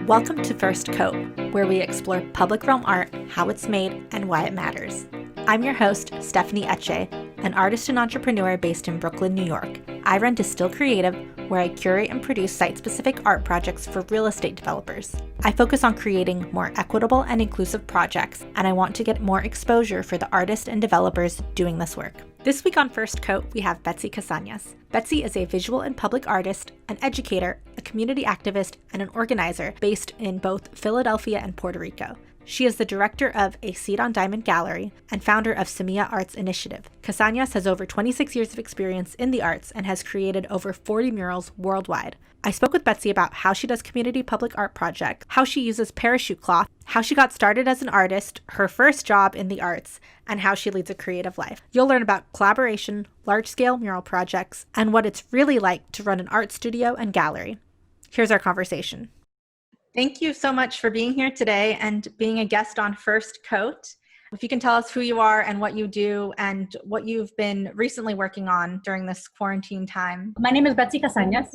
Welcome to First Coat, where we explore public realm art, how it's made, and why it matters. I'm your host, Stephanie Etche, an artist and entrepreneur based in Brooklyn, New York. I run Distill Creative, where I curate and produce site-specific art projects for real estate developers. I focus on creating more equitable and inclusive projects, and I want to get more exposure for the artists and developers doing this work. This week on First Coat, we have Betsy Casañas. Betsy is a visual and public artist, an educator, a community activist, and an organizer based in both Philadelphia and Puerto Rico. She is the director of A Seat on Diamond Gallery and founder of Semilla Arts Initiative. Casañas has over 26 years of experience in the arts and has created over 40 murals worldwide. I spoke with Betsy about how she does community public art projects, how she uses parachute cloth, how she got started as an artist, her first job in the arts, and how she leads a creative life. You'll learn about collaboration, large-scale mural projects, and what it's really like to run an art studio and gallery. Here's our conversation. Thank you so much for being here today and being a guest on First Coat. If you can tell us who you are and what you do and what you've been recently working on during this quarantine time. My name is Betsy Casañas.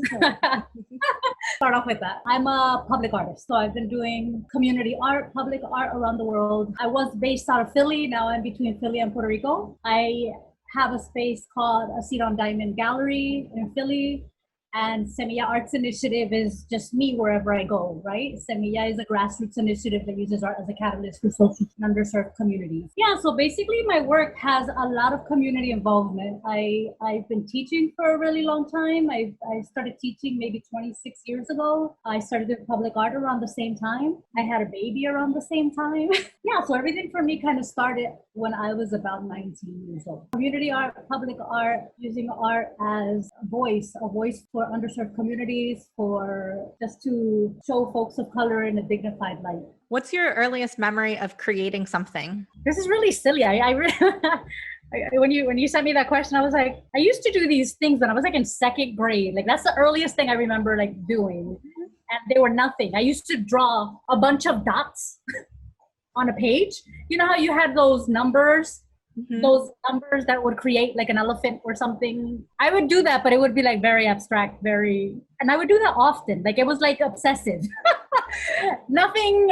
Start off with that. I'm a public artist. So I've been doing community art, public art around the world. I was based out of Philly. Now I'm between Philly and Puerto Rico. I have a space called A Seat on Diamond Gallery in Philly. And Semilla Arts Initiative is just me wherever I go, right? Semilla is a grassroots initiative that uses art as a catalyst for social and underserved communities. Yeah, so basically my work has a lot of community involvement. I've been teaching for a really long time. I started teaching maybe 26 years ago. I started doing public art around the same time. I had a baby around the same time. Yeah, so everything for me kind of started when I was about 19 years old. Community art, public art, using art as a voice for underserved communities, for just to show folks of color in a dignified light. What's your earliest memory of creating something? This is really silly. When you sent me that question, I was like, I used to do these things when I was like in second grade. Like that's the earliest thing I remember like doing. And they were nothing. I used to draw a bunch of dots on a page. You know how you had those numbers? Mm-hmm. Those numbers that would create like an elephant or something. I would do that, but it would be like very abstract, and I would do that often. Like it was like obsessive. Nothing,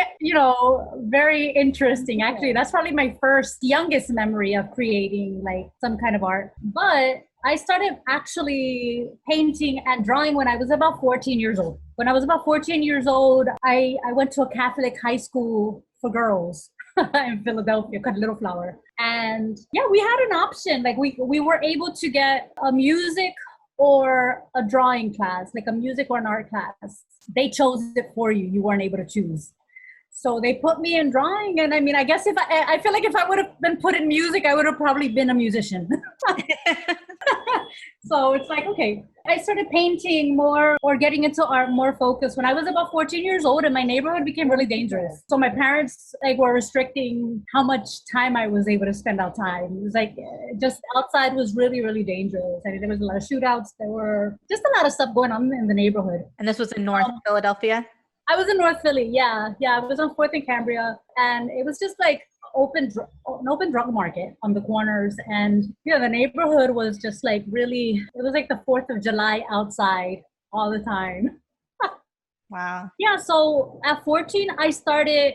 very interesting. Actually, that's probably my youngest memory of creating like some kind of art. But I started actually painting and drawing when I was about 14 years old. When I was about 14 years old, I went to a Catholic high school for girls in Philadelphia called Little Flower. And yeah, we had an option. Like we were able to get a music or a drawing class, like a music or an art class. They chose it for you. You weren't able to choose. So they put me in drawing. And I mean, I guess I feel like if I would have been put in music, I would have probably been a musician. So it's like, okay, I started painting more or getting into art more focused when I was about 14 years old, and my neighborhood became really dangerous. So my parents were restricting how much time I was able to spend outside. It was like just outside was really, really dangerous. I mean, there was a lot of shootouts. There were just a lot of stuff going on in the neighborhood. And this was in North Philadelphia? I was in North Philly. Yeah. I was on 4th and Cambria, and it was just like an open drug market on the corners. And the neighborhood was just like really, it was like the 4th of July outside all the time. Wow. Yeah, so at 14 I started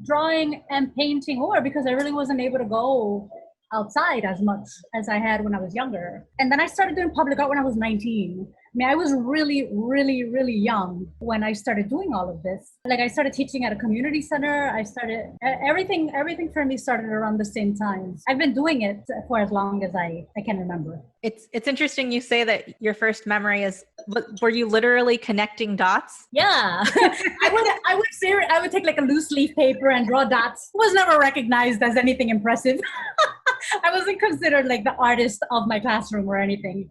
drawing and painting more because I really wasn't able to go outside as much as I had when I was younger. And then I started doing public art when I was 19. I mean, I was really, really, really young when I started doing all of this. Like I started teaching at a community center. Everything for me started around the same time. I've been doing it for as long as I can remember. It's interesting you say that your first memory is, were you literally connecting dots? Yeah. I would take like a loose leaf paper and draw dots. Was never recognized as anything impressive. I wasn't considered like the artist of my classroom or anything.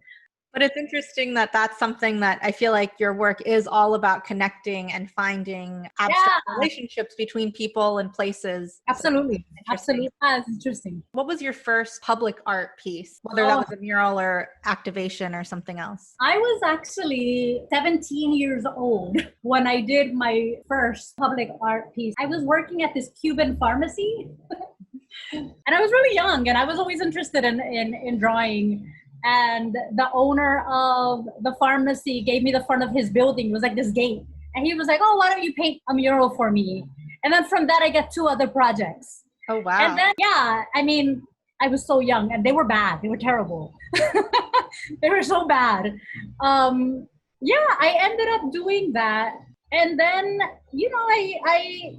But it's interesting that that's something that I feel like your work is all about connecting and finding abstract relationships between people and places. Absolutely. Absolutely. That's interesting. What was your first public art piece, whether that was a mural or activation or something else? I was actually 17 years old when I did my first public art piece. I was working at this Cuban pharmacy and I was really young, and I was always interested in drawing. And the owner of the pharmacy gave me the front of his building. It was like this gate. And he was like, oh, why don't you paint a mural for me? And then from that, I got 2 other projects. Oh, wow. And then, yeah, I mean, I was so young and they were bad. They were terrible. They were so bad. Yeah, I ended up doing that. And then, you know, I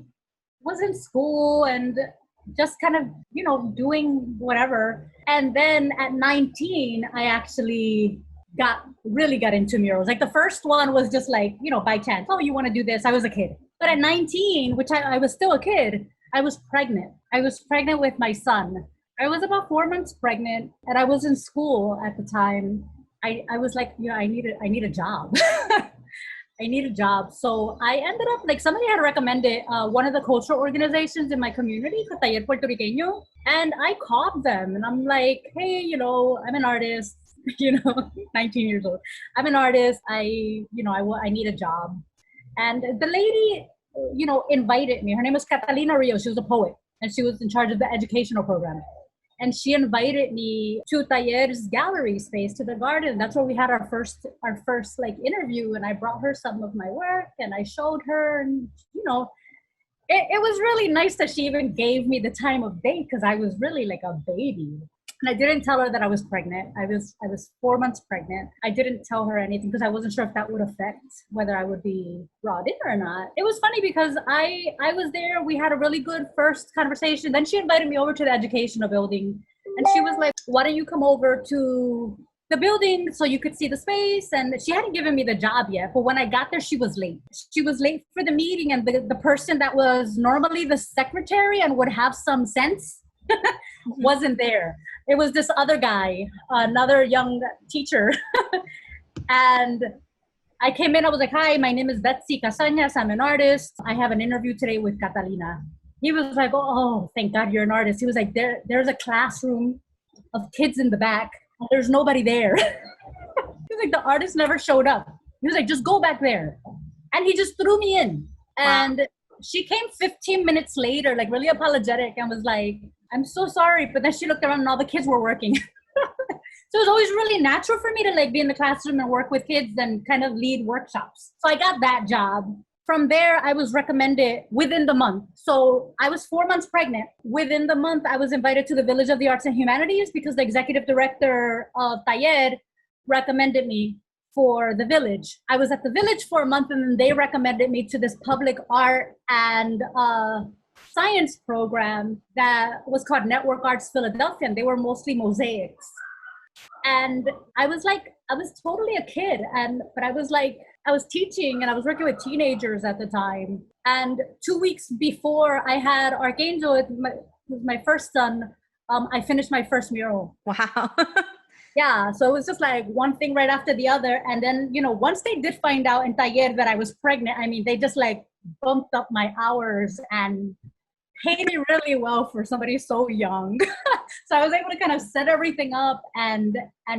was in school and just kind of, you know, doing whatever. And then at 19, I actually really got into murals. Like the first one was just like, you know, by chance. Oh, you want to do this? I was a kid. But at 19, which I was still a kid, I was pregnant. I was pregnant with my son. I was about 4 months pregnant and I was in school at the time. I was like, you know, I need a job. I need a job. So I ended up, like, somebody had recommended one of the cultural organizations in my community, Taller Puertorriqueño, and I called them and I'm like, hey, you know, I'm an artist, you know, 19 years old. I'm an artist. I need a job. And the lady, you know, invited me. Her name was Catalina Rio. She was a poet and she was in charge of the educational program. And she invited me to Taller's gallery space, to the garden. That's where we had our first like interview. And I brought her some of my work and I showed her, and, you know, it was really nice that she even gave me the time of day because I was really like a baby. And I didn't tell her that I was pregnant. I was 4 months pregnant. I didn't tell her anything because I wasn't sure if that would affect whether I would be brought in or not. It was funny because I was there. We had a really good first conversation. Then she invited me over to the educational building. And she was like, why don't you come over to the building so you could see the space? And she hadn't given me the job yet. But when I got there, she was late. She was late for the meeting. And the person that was normally the secretary and would have some sense wasn't there. It was this other guy, another young teacher. And I came in, I was like, hi, my name is Betsy Casañas. I'm an artist. I have an interview today with Catalina. He was like, oh, thank God you're an artist. He was like, there's a classroom of kids in the back. And there's nobody there. He was like, the artist never showed up. He was like, just go back there. And he just threw me in. And wow. She came 15 minutes later, like really apologetic, and was like, I'm so sorry. But then she looked around and all the kids were working. So it was always really natural for me to like be in the classroom and work with kids and kind of lead workshops. So I got that job. From there, I was recommended within the month. So I was 4 months pregnant. Within the month, I was invited to the Village of the Arts and Humanities because the executive director of Taller recommended me for the Village. I was at the Village for a month and then they recommended me to this public art and science program that was called Network Arts Philadelphia. And they were mostly mosaics. And I was totally a kid. But I was teaching and I was working with teenagers at the time. And 2 weeks before I had Archangel, my first son, I finished my first mural. Wow. Yeah, so it was just like one thing right after the other. And then, you know, once they did find out in Taller that I was pregnant, I mean, they just like bumped up my hours and paid me really well for somebody so young. So I was able to kind of set everything up and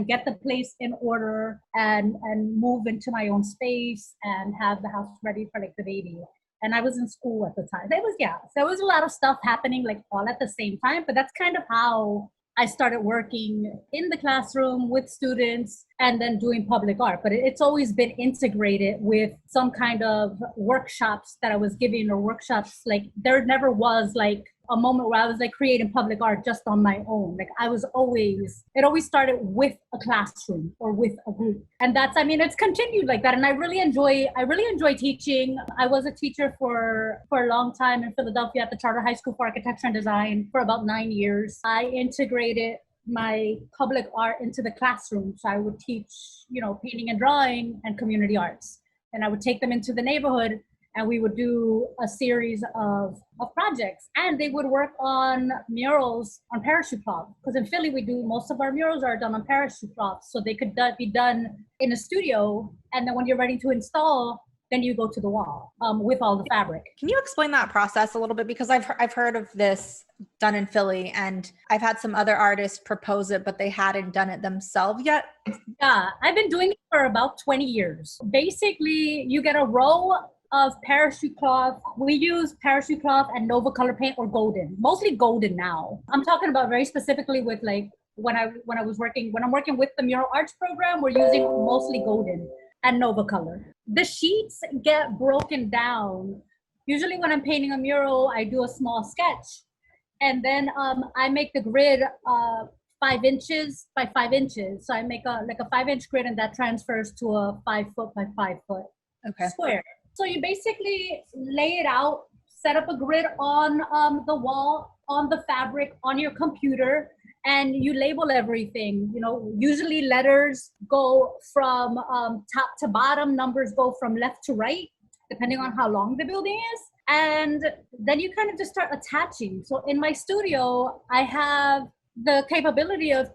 get the place in order and move into my own space and have the house ready for like the baby. And I was in school at the time. So there was a lot of stuff happening like all at the same time, but that's kind of how I started working in the classroom with students and then doing public art. But it's always been integrated with some kind of workshops that I was giving, or workshops, like there never was like a moment where I was like creating public art just on my own. Like it always started with a classroom or with a group. And that's, I mean, it's continued like that. And I really enjoy teaching. I was a teacher for a long time in Philadelphia at the Charter High School for Architecture and Design for about 9 years. I integrated my public art into the classroom. So I would teach, you know, painting and drawing and community arts. And I would take them into the neighborhood and we would do a series of projects, and they would work on murals on parachute cloth. Because in Philly, most of our murals are done on parachute cloth. So they could be done in a studio. And then when you're ready to install, then you go to the wall with all the fabric. Can you explain that process a little bit? Because I've heard of this done in Philly, and I've had some other artists propose it, but they hadn't done it themselves yet. Yeah, I've been doing it for about 20 years. Basically, you get a row of parachute cloth. We use parachute cloth and Nova color paint or golden, mostly golden now. I'm talking about very specifically with like when I'm working with the Mural Arts program, we're using mostly golden. and Nova Color. The sheets get broken down. Usually when I'm painting a mural, I do a small sketch. And then I make the grid 5 inches by 5 inches. So I make a 5-inch grid, and that transfers to a 5 foot by 5 foot square. So you basically lay it out, set up a grid on the wall, on the fabric, on your computer, and you label everything. You know, usually letters go from top to bottom, numbers go from left to right, depending on how long the building is. And then you kind of just start attaching. So in my studio, I have the capability of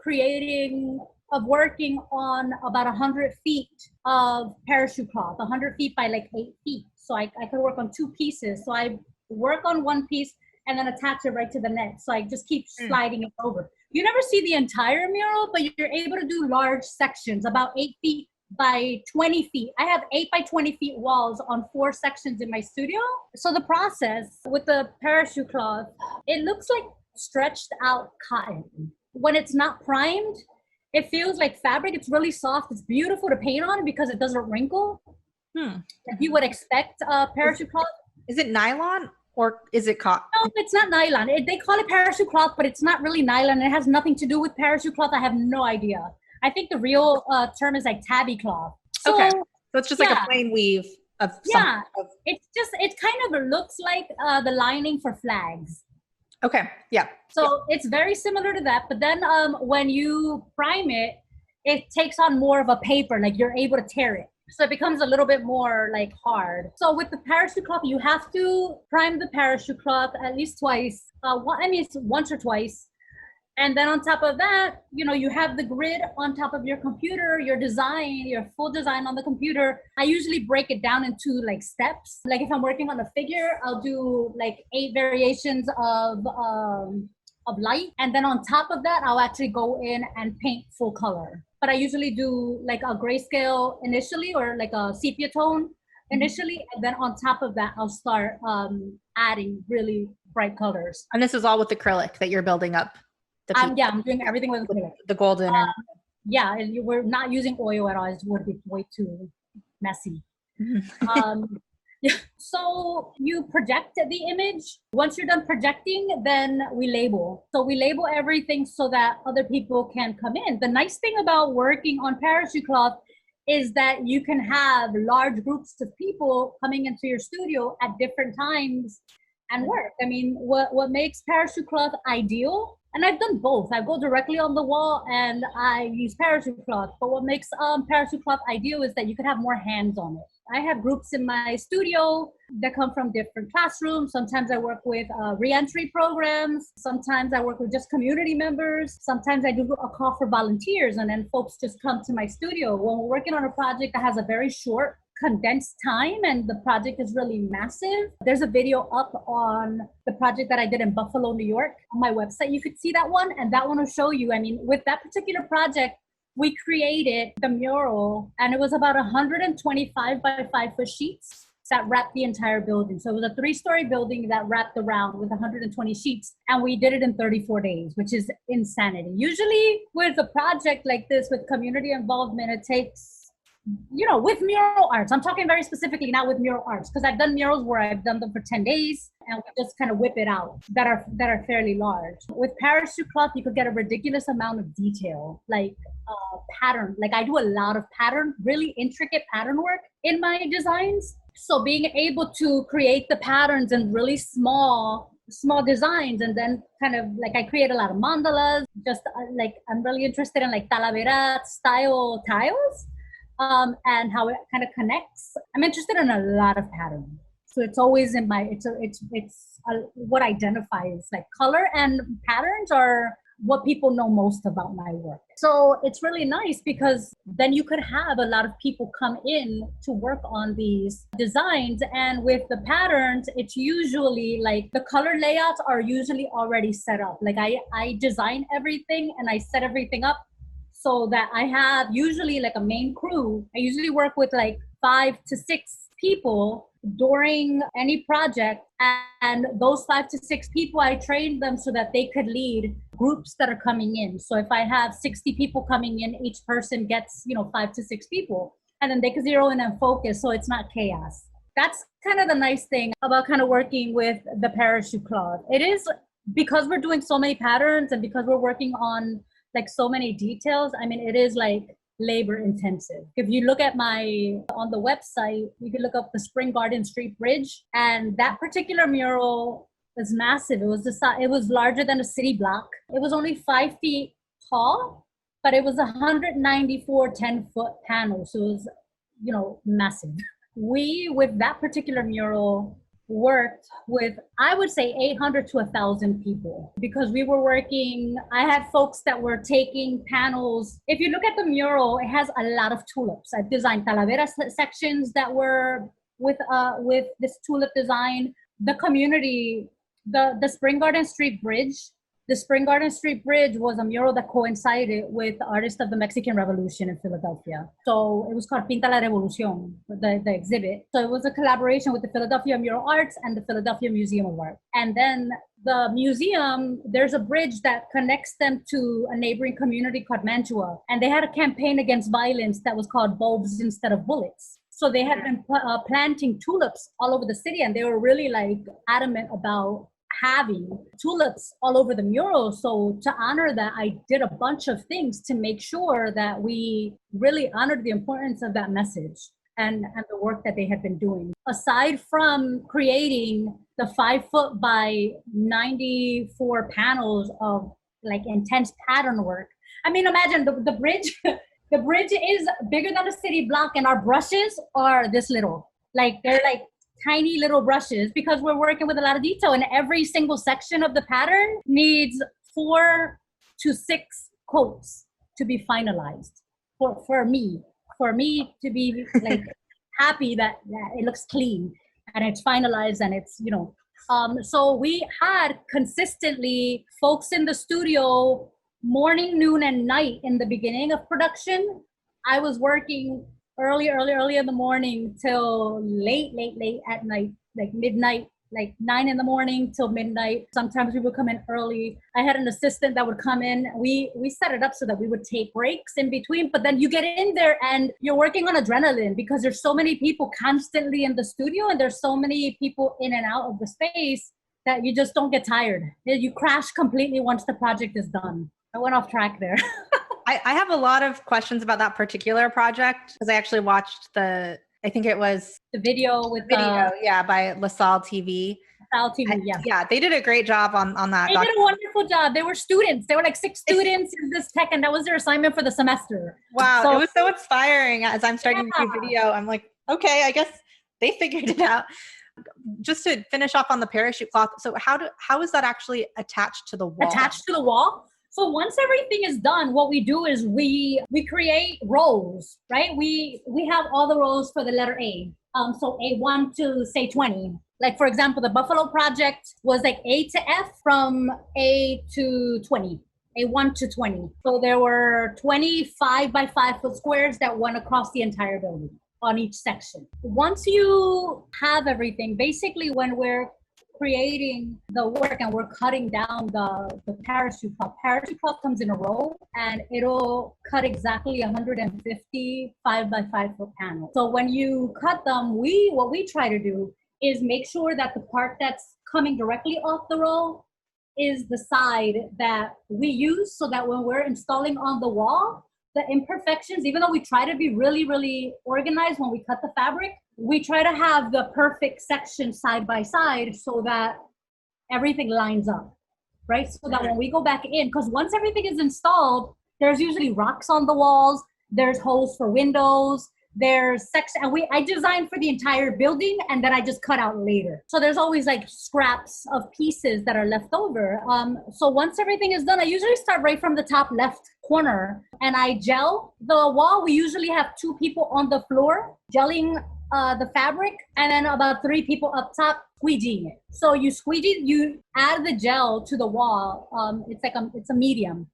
working on about 100 feet of parachute cloth, 100 feet by like 8 feet. So I could work on 2 pieces. So I work on one piece and then attach it right to the next. So I just keep sliding it over. You never see the entire mural, but you're able to do large sections, about 8 feet by 20 feet. I have 8 by 20 feet walls on 4 sections in my studio. So the process with the parachute cloth, it looks like stretched out cotton. When it's not primed, it feels like fabric. It's really soft. It's beautiful to paint on because it doesn't wrinkle. Like you would expect parachute cloth. Is it nylon or is it cotton? No, it's not nylon. They call it parachute cloth, but it's not really nylon. It has nothing to do with parachute cloth. I have no idea. I think the real term is like tabby cloth. So, okay. So it's just like a plain weave of something. Yeah. It kind of looks like the lining for flags. Okay. Yeah. So it's very similar to that. But then when you prime it, it takes on more of a paper, like you're able to tear it. So it becomes a little bit more like hard. So with the parachute cloth, you have to prime the parachute cloth at least twice. It's once or twice. And then on top of that, you know, you have the grid on top of your computer, your design, your full design on the computer. I usually break it down into like steps. Like if I'm working on a figure, I'll do like 8 variations of light. And then on top of that, I'll actually go in and paint full color. But I usually do like a grayscale initially, or like a sepia tone initially. And then on top of that, I'll start adding really bright colors. And this is all with acrylic that you're building up? I'm doing everything with acrylic. The golden. Yeah, we're not using oil at all. It would be way too messy. Yeah. So you project the image. Once you're done projecting, then we label. So we label everything so that other people can come in. The nice thing about working on parachute cloth is that you can have large groups of people coming into your studio at different times and work. I mean, what makes parachute cloth ideal, and I've done both. I go directly on the wall and I use parachute cloth. But what makes parachute cloth ideal is that you could have more hands on it. I have groups in my studio that come from different classrooms. Sometimes I work with re-entry programs. Sometimes I work with just community members. Sometimes I do a call for volunteers, and then folks just come to my studio. When we're working on a project that has a very short, condensed time and the project is really massive, there's a video up on the project that I did in Buffalo, New York. On my website, you could see that one, and that one will show you. I mean, with that particular project, we created the mural, and it was about 125 by 5 foot sheets that wrapped the entire building. So it was a 3-story building that wrapped around with 120 sheets, and we did it in 34 days, which is insanity. Usually with a project like this, with community involvement, it takes, you know, with mural arts, I'm talking very specifically not with mural arts, because I've done murals where I've done them for 10 days and we just kind of whip it out that are fairly large. With parachute cloth, you could get a ridiculous amount of detail, like pattern. Like I do a lot of pattern, really intricate pattern work in my designs. So being able to create the patterns in really small designs, and then kind of like I create a lot of mandalas, just like I'm really interested in like Talavera style tiles. And how it kind of connects. I'm interested in a lot of patterns. So it's always in my, what identifies like color and patterns are what people know most about my work. So it's really nice because then you could have a lot of people come in to work on these designs. And with the patterns, it's usually like the color layouts are usually already set up. Like I design everything and I set everything up so that I have usually like a main crew. I usually work with like 5 to 6 people during any project. And those 5 to 6 people, I train them so that they could lead groups that are coming in. So if I have 60 people coming in, each person gets, 5 to 6 people. and then they can zero in and focus so it's not chaos. That's kind of the nice thing about kind of working with the parachute cloth. It is, because we're doing so many patterns and because we're working on like so many details, I mean, it is like labor intensive. If you look at on the website, you can look up the Spring Garden Street Bridge, and that particular mural is massive. It was larger than a city block. It was only 5 feet tall, but it was 194 10-foot panels. So it was, massive. We, with that particular mural, worked with, I would say, 800 to 1,000 people, because we were working, I had folks that were taking panels. If you look at the mural, it has a lot of tulips. I've designed Talavera sections that were with this tulip design. The community, the Spring Garden Street Bridge. The Spring Garden Street Bridge was a mural that coincided with the artists of the Mexican Revolution in Philadelphia. So it was called Pinta la Revolución, the exhibit. So it was a collaboration with the Philadelphia Mural Arts and the Philadelphia Museum of Art. And then the museum, there's a bridge that connects them to a neighboring community called Mantua. And they had a campaign against violence that was called Bulbs Instead of Bullets. So they had been planting tulips all over the city, and they were really like adamant about having tulips all over the mural. So to honor that, I did a bunch of things to make sure that we really honored the importance of that message and the work that they had been doing. Aside from creating the 5 foot by 94 panels of like intense pattern work, I mean, imagine the bridge, the bridge is bigger than a city block, and our brushes are this little, like they're like tiny little brushes, because we're working with a lot of detail, and every single section of the pattern needs 4 to 6 coats to be finalized for me to be like happy that it looks clean and it's finalized and it's, so we had consistently folks in the studio morning, noon, and night in the beginning of production. I was working early in the morning till late at night, like midnight, like 9 in the morning till midnight. Sometimes we would come in early. I had an assistant that would come in. We set it up so that we would take breaks in between, but then you get in there and you're working on adrenaline because there's so many people constantly in the studio and there's so many people in and out of the space that you just don't get tired. You crash completely once the project is done. I went off track there. I have a lot of questions about that particular project because I actually watched I think it was the video with by LaSalle TV. LaSalle TV, yeah. Yeah, they did a great job on that. They did a wonderful job. They were students. They were like 6 students in this tech, and that was their assignment for the semester. Wow, so, it was so inspiring. As I'm starting to do video, I'm like, okay, I guess they figured it out. Just to finish off on the parachute cloth. So how is that actually attached to the wall? Attached to the wall? So once everything is done, what we do is we create rows, right? We have all the rows for the letter A. So A1 to say 20. Like for example, the Buffalo project was like A to F from A to 20, A1 to 20. So there were 25 by 5 foot squares that went across the entire building on each section. Once you have everything, basically when we're creating the work and we're cutting down the parachute cloth. Parachute cloth comes in a roll and it'll cut exactly 150 5 by 5 foot panels. So when you cut them, what we try to do is make sure that the part that's coming directly off the roll is the side that we use, so that when we're installing on the wall, the imperfections, even though we try to be really, really organized when we cut the fabric, we try to have the perfect section side by side so that everything lines up, right? So that when we go back in, because once everything is installed, there's usually rocks on the walls, there's holes for windows, there's section, and I designed for the entire building and then I just cut out later. So there's always like scraps of pieces that are left over. So once everything is done, I usually start right from the top left corner and I gel the wall. We usually have 2 people on the floor gelling the fabric, and then about 3 people up top squeegeeing it. So you squeegee, you add the gel to the wall. It's a medium.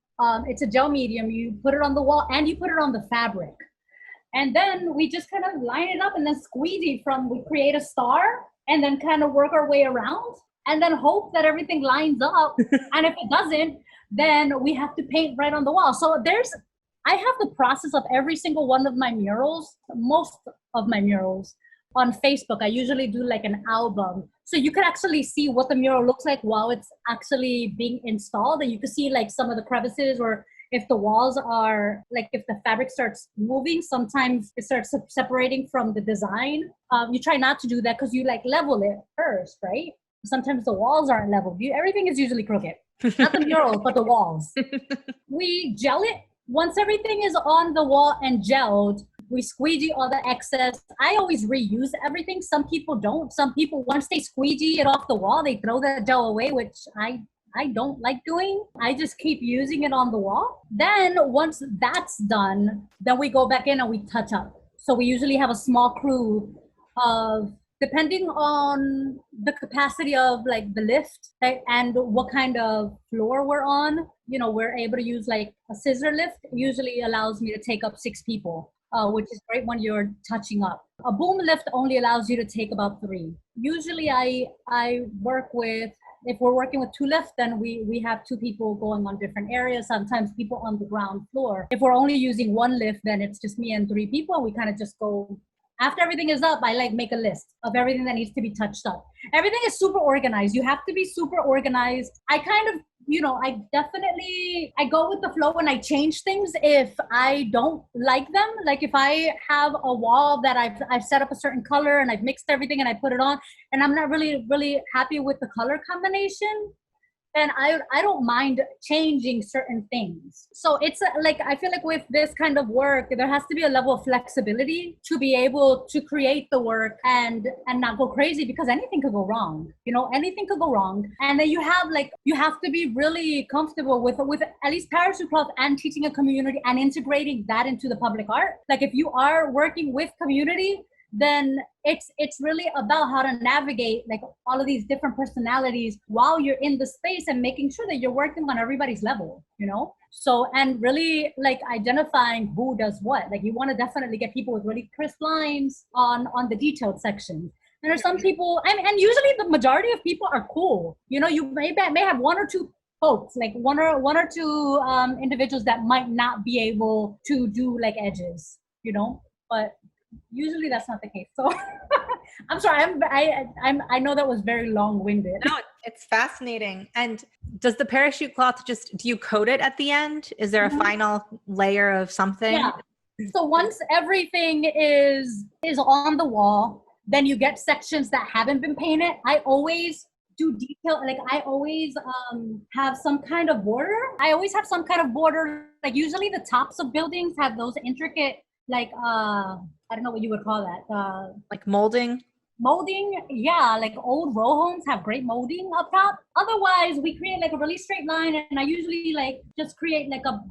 It's a gel medium. You put it on the wall and you put it on the fabric. And then we just kind of line it up and then squeegee we create a star and then kind of work our way around and then hope that everything lines up. And if it doesn't, then we have to paint right on the wall. So I have the process of every single one of my murals, most of my murals on Facebook. I usually do like an album. So you could actually see what the mural looks like while it's actually being installed. And you can see like some of the crevices, or if the walls are like, if the fabric starts moving, sometimes it starts separating from the design. You try not to do that because you like level it first, right? Sometimes the walls aren't leveled. Everything is usually crooked. Not the mural, but the walls. We gel it. Once everything is on the wall and gelled, we squeegee all the excess. I always reuse everything. Some people don't. Some people, once they squeegee it off the wall, they throw that gel away, which I don't like doing. I just keep using it on the wall. Then once that's done, then we go back in and we touch up. So we usually have a small crew of, depending on the capacity of like the lift, right, and what kind of floor we're on, you know, we're able to use like a scissor lift. It usually allows me to take up 6 people, which is great when you're touching up. A boom lift only allows you to take about 3. Usually I work with, if we're working with 2 lifts, then we have 2 people going on different areas, sometimes people on the ground floor. If we're only using 1 lift, then it's just me and 3 people. We kind of just go. After everything is up, I like make a list of everything that needs to be touched up. Everything is super organized. You have to be super organized. I kind of, you know, I go with the flow and I change things if I don't like them. Like if I have a wall that I've set up a certain color and I've mixed everything and I put it on and I'm not really happy with the color combination, then I don't mind changing certain things. So it's like, I feel like with this kind of work, there has to be a level of flexibility to be able to create the work and not go crazy, because anything could go wrong. You know, anything could go wrong. And then you have to be really comfortable with at least parachute cloth and teaching a community and integrating that into the public art. Like if you are working with community, then it's really about how to navigate like all of these different personalities while you're in the space and making sure that you're working on everybody's level, you know? So, and really like identifying who does what. Like you want to definitely get people with really crisp lines on the detailed section. And there's some people, and usually the majority of people are cool. You know, you may have 1 or 2 folks, like one or two individuals that might not be able to do like edges, you know, but usually that's not the case. So I'm sorry, I know that was very long-winded. No, it's fascinating. And does the parachute cloth do you coat it at the end? Is there a final layer of something? Yeah. So once everything is on the wall, then you get sections that haven't been painted. I always do detail, like I always have some kind of border. Like usually the tops of buildings have those intricate, like I don't know what you would call that. Like molding? Molding, yeah. Like old row homes have great molding up top. Otherwise, we create like a really straight line, and I usually like just create like a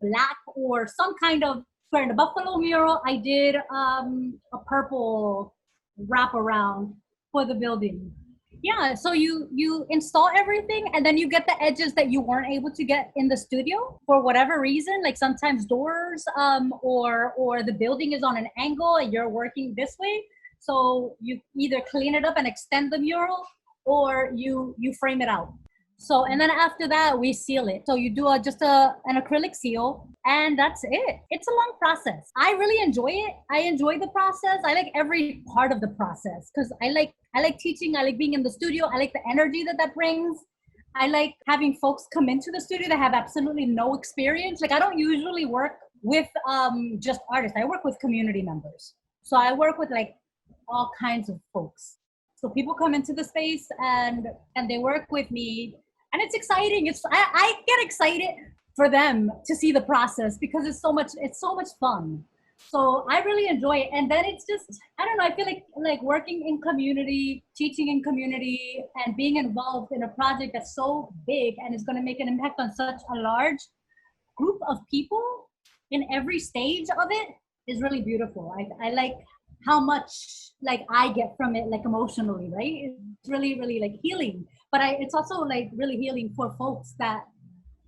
black or some kind of, for the Buffalo mural, I did a purple wraparound for the building. Yeah, so you install everything and then you get the edges that you weren't able to get in the studio for whatever reason. Like sometimes doors or the building is on an angle and you're working this way. So you either clean it up and extend the mural, or you frame it out. So, and then after that, we seal it. So you do just an acrylic seal, and that's it. It's a long process. I really enjoy it. I enjoy the process. I like every part of the process because I like teaching. I like being in the studio. I like the energy that brings. I like having folks come into the studio that have absolutely no experience. Like I don't usually work with just artists. I work with community members. So I work with like all kinds of folks. So people come into the space and they work with me. And it's exciting. I get excited for them to see the process because it's so much fun. So I really enjoy it. And then it's just, I don't know, I feel like working in community, teaching in community, and being involved in a project that's so big and is going to make an impact on such a large group of people in every stage of it is really beautiful. I like how much like I get from it, like emotionally, right? It's really, really like healing. But it's also like really healing for folks that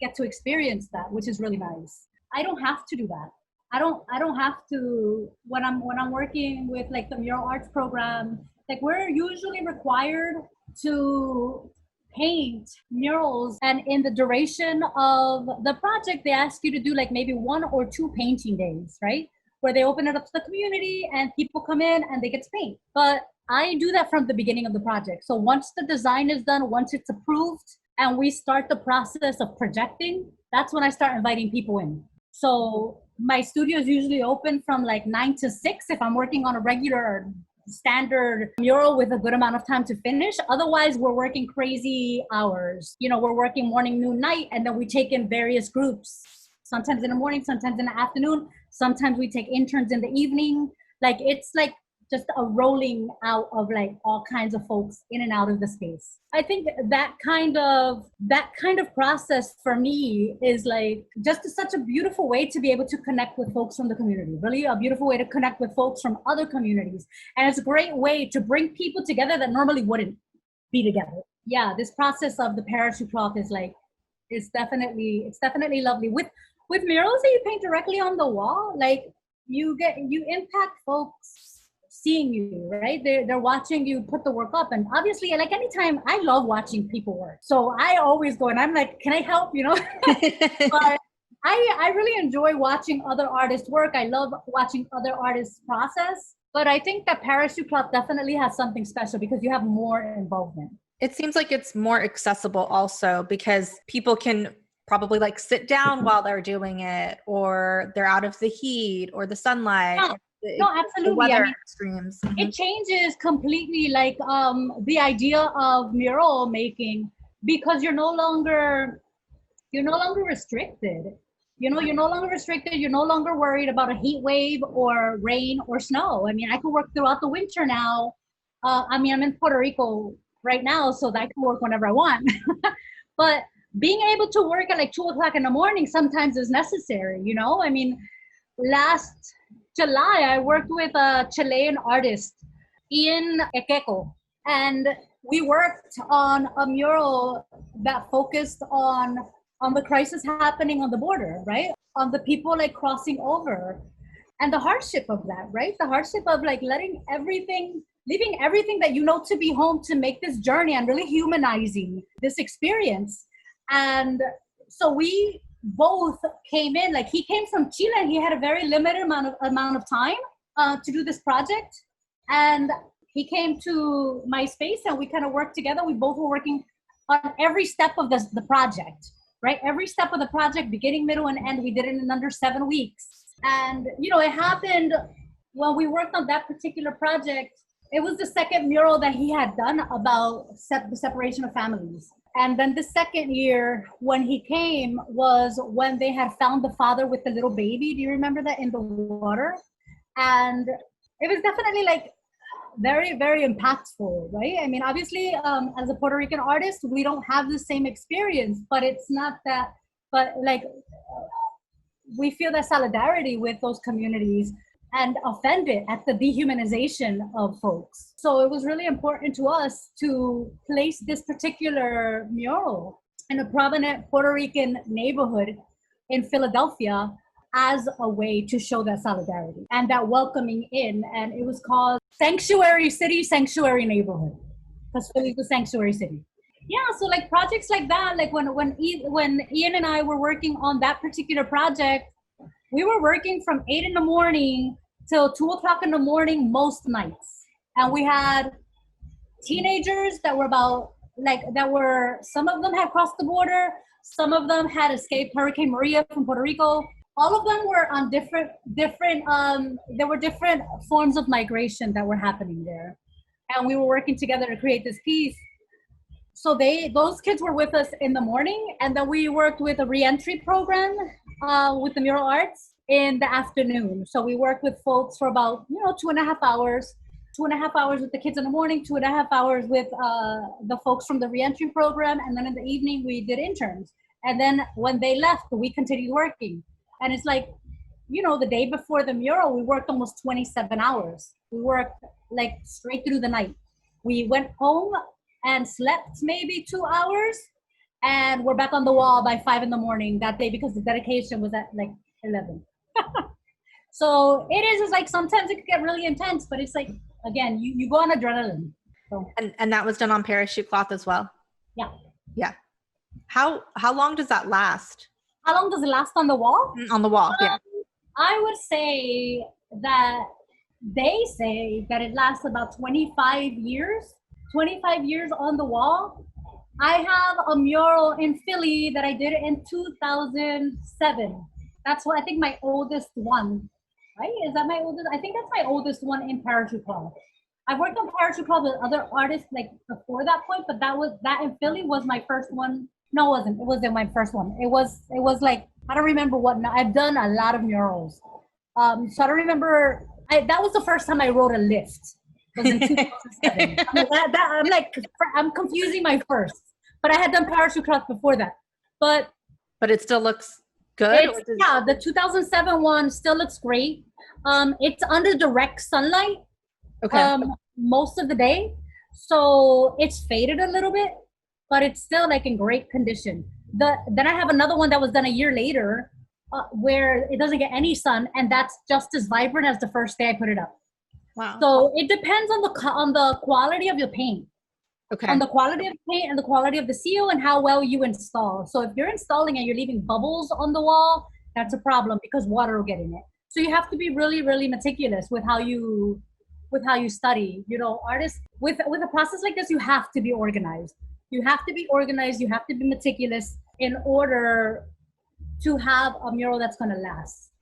get to experience that, which is really nice. I don't have to do that. I don't have to, when I'm working with like the mural arts program, like we're usually required to paint murals, and in the duration of the project, they ask you to do like maybe 1 or 2 painting days, right? Where they open it up to the community and people come in and they get to paint. But I do that from the beginning of the project. So once the design is done, once it's approved, and we start the process of projecting, that's when I start inviting people in. So my studio is usually open from like 9 to 6 if I'm working on a regular standard mural with a good amount of time to finish. Otherwise, we're working crazy hours. You know, we're working morning, noon, night, and then we take in various groups. Sometimes in the morning, sometimes in the afternoon. Sometimes we take interns in the evening. Like it's like just a rolling out of like all kinds of folks in and out of the space. I think that kind of process for me is like just such a beautiful way to be able to connect with folks from the community. Really a beautiful way to connect with folks from other communities. And it's a great way to bring people together that normally wouldn't be together. Yeah, this process of the parachute cloth is like, it's definitely lovely. With murals that you paint directly on the wall, like you impact folks seeing you, right? They're watching you put the work up. And obviously, like anytime, I love watching people work. So I always go and I'm like, can I help, you know? But I really enjoy watching other artists work. I love watching other artists process. But I think that Parachute Club definitely has something special because you have more involvement. It seems like it's more accessible also because people can probably like sit down while they're doing it, or they're out of the heat or the sunlight. Yeah. No, absolutely. The weather extremes. It changes completely, like the idea of mural making, because you're no longer restricted. You know, you're no longer restricted. You're no longer worried about a heat wave or rain or snow. I mean, I can work throughout the winter now. I'm in Puerto Rico right now, so that I can work whenever I want. But being able to work at like 2:00 in the morning sometimes is necessary. You know, I mean, last July, I worked with a Chilean artist, Ian Ekeko, and we worked on a mural that focused on the crisis happening on the border, right? On the people like crossing over and the hardship of that, right? The hardship of like leaving everything that you know to be home to make this journey and really humanizing this experience. And so we both came in, like he came from Chile and he had a very limited amount of time to do this project, and he came to my space and we kind of worked together. We both were working on every step of the project, right? Every step of the project, beginning, middle, and end. We did it in under 7 weeks. And you know, it happened when we worked on that particular project. It was the second mural that he had done about the separation of families. And then the second year when he came was when they had found the father with the little baby. Do you remember that, in the water? And it was definitely like very, very impactful, right? I mean, obviously, as a Puerto Rican artist, we don't have the same experience, but it's not that, but like, we feel that solidarity with those communities and offended at the dehumanization of folks. So it was really important to us to place this particular mural in a prominent Puerto Rican neighborhood in Philadelphia as a way to show that solidarity and that welcoming in. And it was called Sanctuary City, Sanctuary Neighborhood, because Philly's a sanctuary city. Yeah, so like projects like that, like when Ian and I were working on that particular project, we were working from 8 in the morning till 2:00 in the morning most nights. And we had teenagers that were some of them had crossed the border, some of them had escaped Hurricane Maria from Puerto Rico. All of them were on different, there were different forms of migration that were happening there. And we were working together to create this piece. So those kids were with us in the morning, and then we worked with a reentry program with the mural arts in the afternoon. So we worked with folks for about 2.5 hours. 2.5 hours with the kids in the morning, 2.5 hours with the folks from the reentry program, and then in the evening we did interns. And then when they left, we continued working. And it's like, the day before the mural, we worked almost 27 hours. We worked like straight through the night. We went home and slept maybe 2 hours, and we're back on the wall by 5 in the morning that day because the dedication was at like 11. So it's like sometimes it could get really intense, but it's like, again, you go on adrenaline. So. And that was done on parachute cloth as well? Yeah. Yeah. How long does that last? How long does it last on the wall? On the wall, yeah. I would say that they say that it lasts about 25 years. 25 years on the wall. I have a mural in Philly that I did in 2007. That's what I think my oldest one, right? Is that my oldest? I think that's my oldest one in Parachute Club. I've worked on Parachute Club with other artists like before that point, but that in Philly was my first one. No, it wasn't. It wasn't my first one. It was like I don't remember what. I've done a lot of murals, so I don't remember. That was the first time I wrote a lift. It was in 2007. I'm confusing my first, but I had done Parachute Club before that. But it still looks good. Yeah, the 2007 one still looks great. It's under direct sunlight. Okay. Most of the day, so it's faded a little bit, but it's still like in great condition. Then I have another one that was done a year later, where it doesn't get any sun, and that's just as vibrant as the first day I put it up. Wow. So it depends on the quality of your paint. Okay. On the quality of the paint and the quality of the seal and how well you install. So if you're installing and you're leaving bubbles on the wall, that's a problem because water will get in it. So you have to be really, really meticulous with how you study. You know, artists with a process like this, you have to be organized. You have to be organized. You have to be meticulous in order to have a mural that's going to last.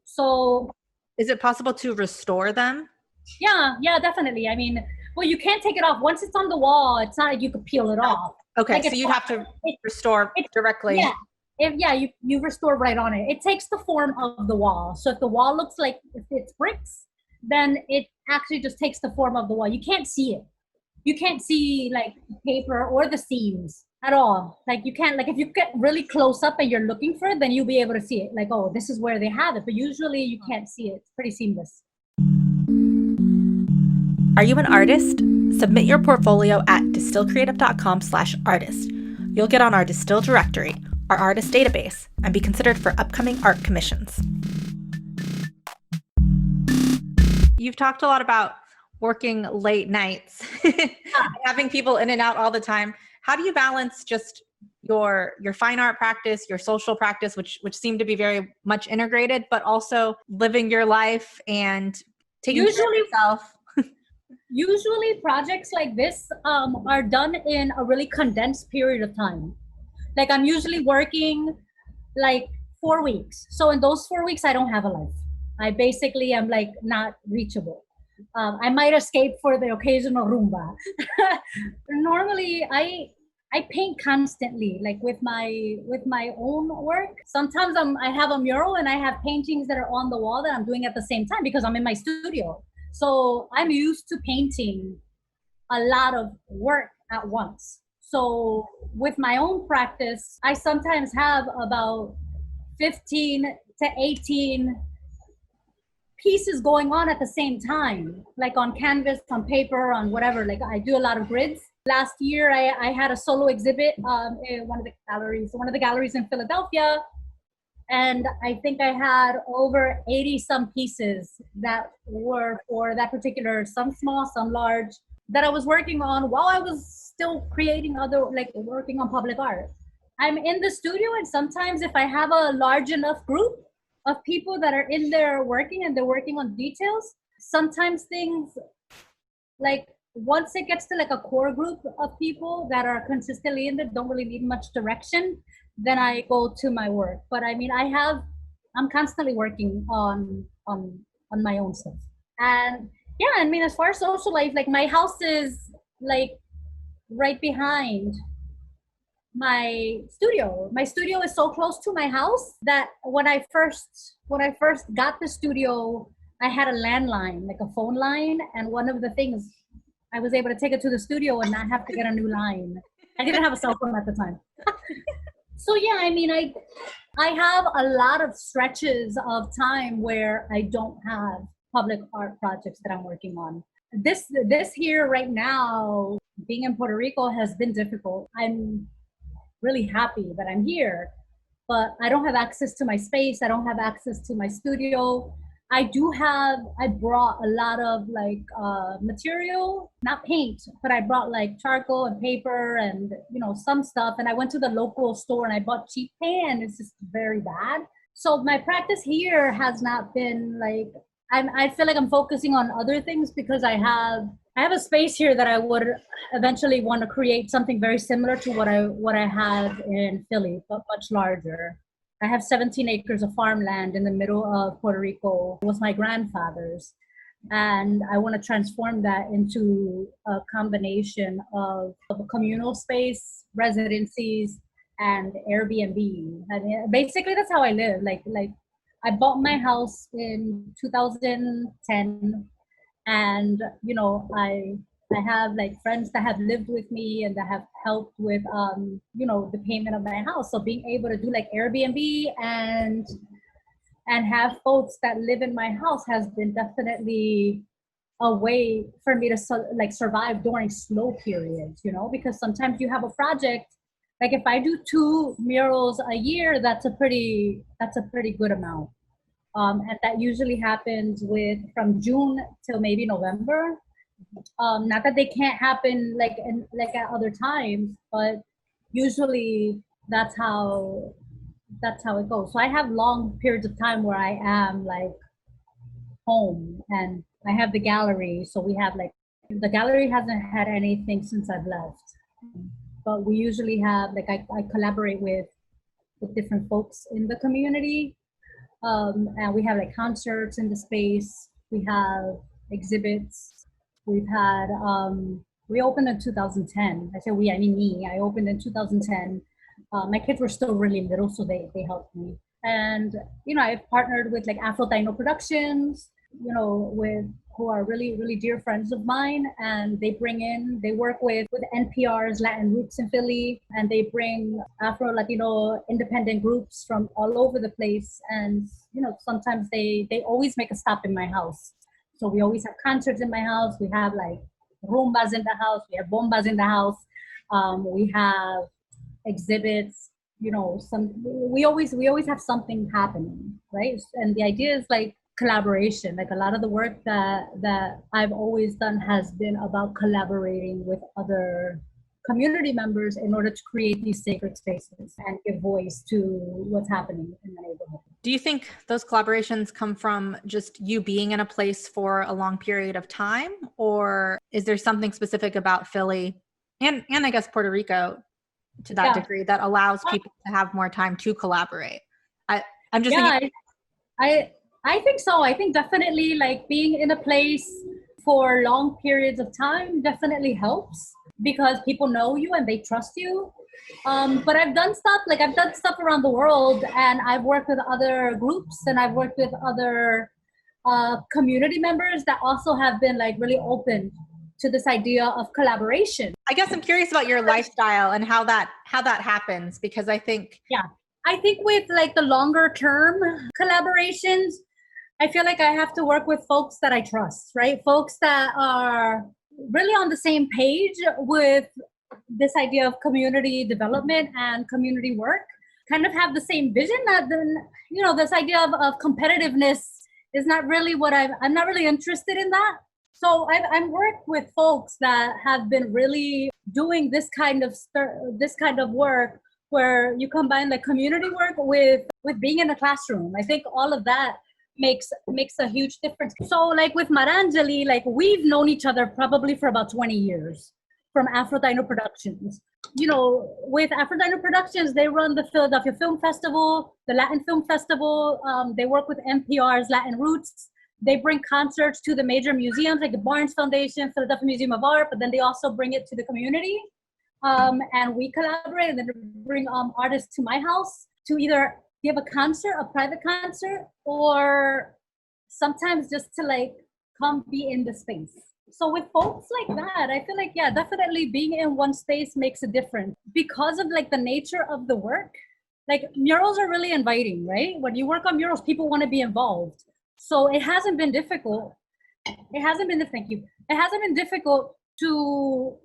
So, is it possible to restore them? Yeah, definitely. I mean, well, you can't take it off once it's on the wall. It's not like you could peel it off. Okay, so you have to restore directly. Yeah, you restore right on it. It takes the form of the wall. So if the wall looks like if it's bricks, then it actually just takes the form of the wall. You can't see it. You can't see like paper or the seams at all. Like you can't, like if you get really close up and you're looking for it, then you'll be able to see it. Like, oh, this is where they have it. But usually you can't see it. It's pretty seamless. Are you an artist? Submit your portfolio at distillcreative.com/artist. You'll get on our Distill directory, our artist database, and be considered for upcoming art commissions. You've talked a lot about working late nights, having people in and out all the time. How do you balance just your fine art practice, your social practice, which seem to be very much integrated, but also living your life and taking care of yourself? Usually projects like this are done in a really condensed period of time. Like I'm usually working like 4 weeks. So in those 4 weeks, I don't have a life. I basically am like not reachable. I might escape for the occasional Roomba. Normally, I paint constantly, like with my own work. Sometimes I have a mural and I have paintings that are on the wall that I'm doing at the same time because I'm in my studio. So I'm used to painting a lot of work at once. So with my own practice, I sometimes have about 15 to 18 pieces going on at the same time, like on canvas, on paper, on whatever. Like I do a lot of grids. Last year, I had a solo exhibit in one of the galleries in Philadelphia. And I think I had over 80 some pieces that were for that particular, some small, some large, that I was working on while I was still creating working on public art. I'm in the studio, and sometimes if I have a large enough group of people that are in there working and they're working on details, sometimes things like once it gets to like a core group of people that are consistently in there, don't really need much direction, then I go to my work. But I mean, I'm constantly working on my own stuff. And yeah, I mean, as far as social life, like my house is like right behind my studio. My studio is so close to my house that when I first got the studio, I had a landline, like a phone line. And one of the things, I was able to take it to the studio and not have to get a new line. I didn't have a cell phone at the time. So yeah, I mean, I have a lot of stretches of time where I don't have public art projects that I'm working on. This here right now, being in Puerto Rico has been difficult. I'm really happy that I'm here, but I don't have access to my space. I don't have access to my studio. I brought a lot of like material, not paint, but I brought like charcoal and paper and, some stuff. And I went to the local store and I bought cheap paint and it's just very bad. So my practice here has not been like, I feel like I'm focusing on other things because I have a space here that I would eventually want to create something very similar to what I have in Philly, but much larger. I have 17 acres of farmland in the middle of Puerto Rico. It was my grandfather's. And I want to transform that into a combination of a communal space, residencies, and Airbnb. And basically, that's how I live. Like I bought my house in 2010, and I have like friends that have lived with me and that have helped with the payment of my house. So being able to do like Airbnb and have folks that live in my house has been definitely a way for me to survive during slow periods, because sometimes you have a project, like if I do 2 murals a year, that's a pretty good amount. And that usually happens from June till maybe November. Not that they can't happen like at other times, but usually that's how it goes. So I have long periods of time where I am like home, and I have the gallery. So we have like, the gallery hasn't had anything since I've left, but we usually have like, I collaborate with different folks in the community. And we have like concerts in the space. We have exhibits. We've had, we opened in 2010. I say we, I mean me. I opened in 2010. My kids were still really little, so they helped me. And, I've partnered with like Afro Taino Productions, with who are really, really dear friends of mine. And they work with NPR's Latin Roots in Philly, and they bring Afro-Latino independent groups from all over the place. And, sometimes they always make a stop in my house. So we always have concerts in my house. We have like rumbas in the house. We have bombas in the house. We have exhibits, we always have something happening, right? And the idea is like collaboration. Like a lot of the work that I've always done has been about collaborating with other community members in order to create these sacred spaces and give voice to what's happening in the neighborhood. Do you think those collaborations come from just you being in a place for a long period of time, or is there something specific about Philly and I guess Puerto Rico to that degree that allows people to have more time to collaborate? I'm just thinking. I think so. I think definitely like being in a place for long periods of time definitely helps because people know you and they trust you. But I've done stuff around the world, and I've worked with other groups, and I've worked with other community members that also have been like really open to this idea of collaboration. I guess I'm curious about your lifestyle and how that happens, because I think with like the longer term collaborations, I feel like I have to work with folks that I trust, right? Folks that are really on the same page with this idea of community development and community work, kind of have the same vision. That this idea of competitiveness is not really what I'm not really interested in that. So I've worked with folks that have been really doing this kind of work where you combine the community work with being in the classroom. I think all of that makes a huge difference. So like with Marangeli, like we've known each other probably for about 20 years from Afro Taino Productions. With Afro Taino Productions, they run the Philadelphia Film Festival, the Latin Film Festival. They work with NPR's Latin Roots. They bring concerts to the major museums like the Barnes Foundation, Philadelphia Museum of Art, but then they also bring it to the community. And we collaborate and then bring artists to my house to either give a concert, a private concert, or sometimes just to like come be in the space. So with folks like that, I feel like, yeah, definitely being in one space makes a difference because of like the nature of the work. Like murals are really inviting, right? When you work on murals, people want to be involved. So it hasn't been difficult. It hasn't been difficult to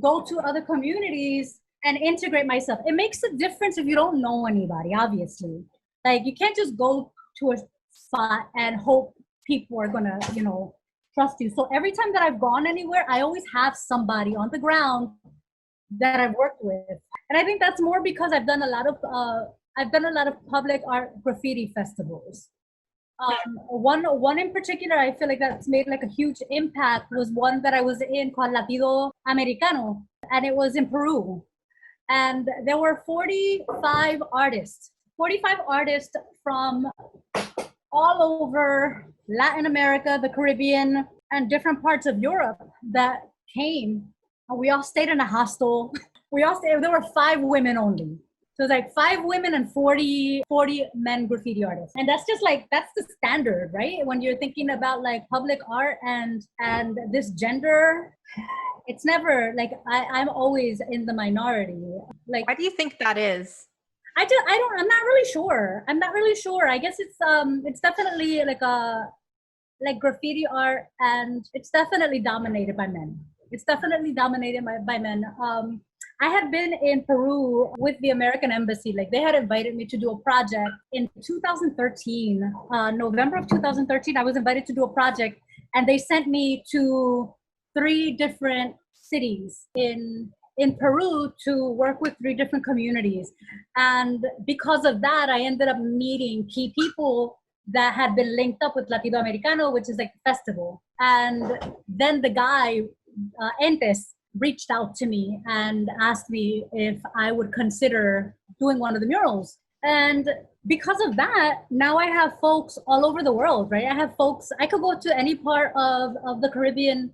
go to other communities and integrate myself. It makes a difference if you don't know anybody, obviously. Like you can't just go to a spot and hope people are gonna, trust you. So every time that I've gone anywhere, I always have somebody on the ground that I've worked with. And I think that's more because I've done a lot of public art graffiti festivals. One in particular, I feel like that's made like a huge impact was one that I was in called Latido Americano, and it was in Peru. And there were 45 artists from all over Latin America, the Caribbean, and different parts of Europe that came. And we all stayed in a hostel. There were 5 women only. So it's like 5 women and 40 men graffiti artists. And that's the standard, right? When you're thinking about like public art and this gender, it's never like, I'm always in the minority. Like, why do you think that is? I'm not really sure. I guess it's definitely like graffiti art, and it's definitely dominated by men. I had been in Peru with the American Embassy. Like, they had invited me to do a project in 2013, November of 2013. I was invited to do a project, and they sent me to 3 different cities in Peru to work with 3 different communities. And because of that, I ended up meeting key people that had been linked up with Latido Americano, which is like a festival. And then the guy, Entes, reached out to me and asked me if I would consider doing one of the murals. And because of that, now I have folks all over the world, right? I could go to any part of the Caribbean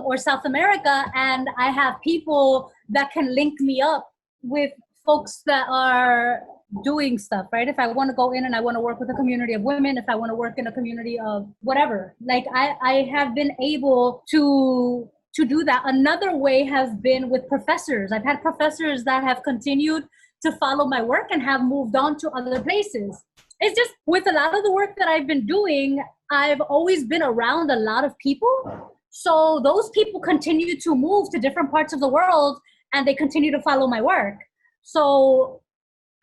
or South America, and I have people that can link me up with folks that are doing stuff, right? If I want to go in and I want to work with a community of women, if I want to work in a community of whatever, like I have been able to do that. Another way has been with professors. I've had professors that have continued to follow my work and have moved on to other places. It's just with a lot of the work that I've been doing, I've always been around a lot of people. So those people continue to move to different parts of the world, and they continue to follow my work. So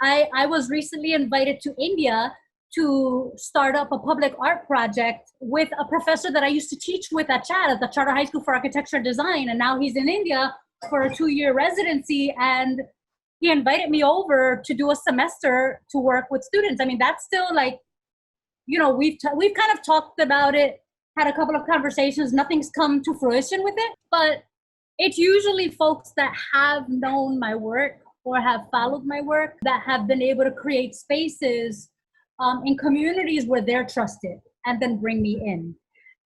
I was recently invited to India to start up a public art project with a professor that I used to teach with at CHAD, at the Charter High School for Architecture and Design. And now he's in India for a 2-year residency. And he invited me over to do a semester to work with students. I mean, that's still like, we've kind of talked about it, had a couple of conversations. Nothing's come to fruition with it, but it's usually folks that have known my work or have followed my work that have been able to create spaces in communities where they're trusted and then bring me in.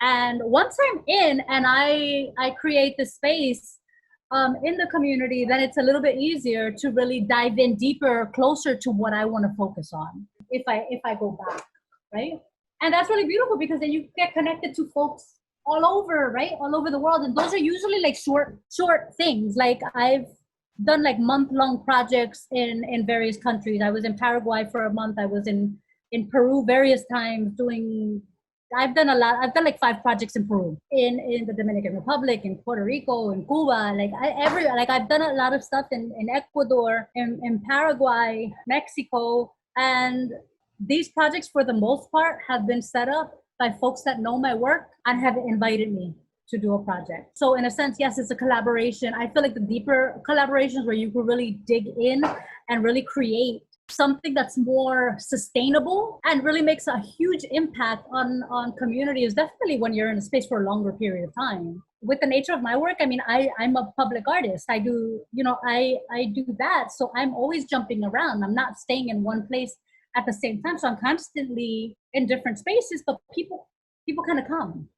And once I'm in and I create the space in the community, then it's a little bit easier to really dive in deeper, closer to what I want to focus on if I go back, right? And that's really beautiful because then you get connected to folks all over, right? All over the world. And those are usually like short things. Like I've done like month-long projects in various countries. I was in Paraguay for a month. I was in Peru various times I've done like 5 projects in Peru, in the Dominican Republic, in Puerto Rico, in Cuba. I've done a lot of stuff in Ecuador, in Paraguay, Mexico. And these projects, for the most part, have been set up by folks that know my work and have invited me to do a project. So in a sense, yes, it's a collaboration. I feel like the deeper collaborations where you can really dig in and really create something that's more sustainable and really makes a huge impact on communities, definitely when you're in a space for a longer period of time. With the nature of my work, I mean, I'm a public artist. I do that. So I'm always jumping around. I'm not staying in one place at the same time. So I'm constantly in different spaces, but people kind of come.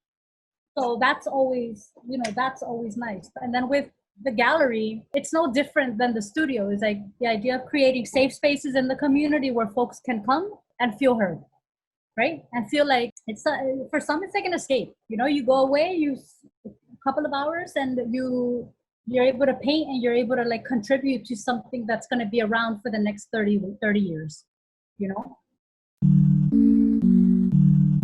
So that's always nice. And then with the gallery, it's no different than the studio. It's like the idea of creating safe spaces in the community where folks can come and feel heard, right? And feel like for some, it's like an escape. You go away, a couple of hours, and you're able to paint and you're able to like contribute to something that's going to be around for the next 30 years,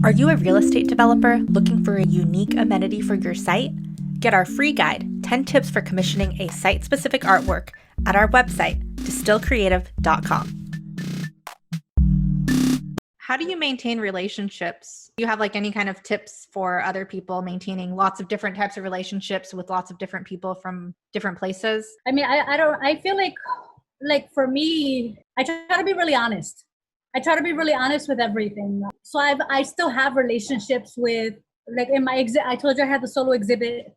Are you a real estate developer looking for a unique amenity for your site? Get our free guide, 10 tips for commissioning a site-specific artwork, at our website, distillcreative.com. How do you maintain relationships? Do you have like any kind of tips for other people maintaining lots of different types of relationships with lots of different people from different places? I mean, I feel like for me, I try to be really honest. I try to be really honest with everything. So I still have relationships with, like in my I told you I had the solo exhibit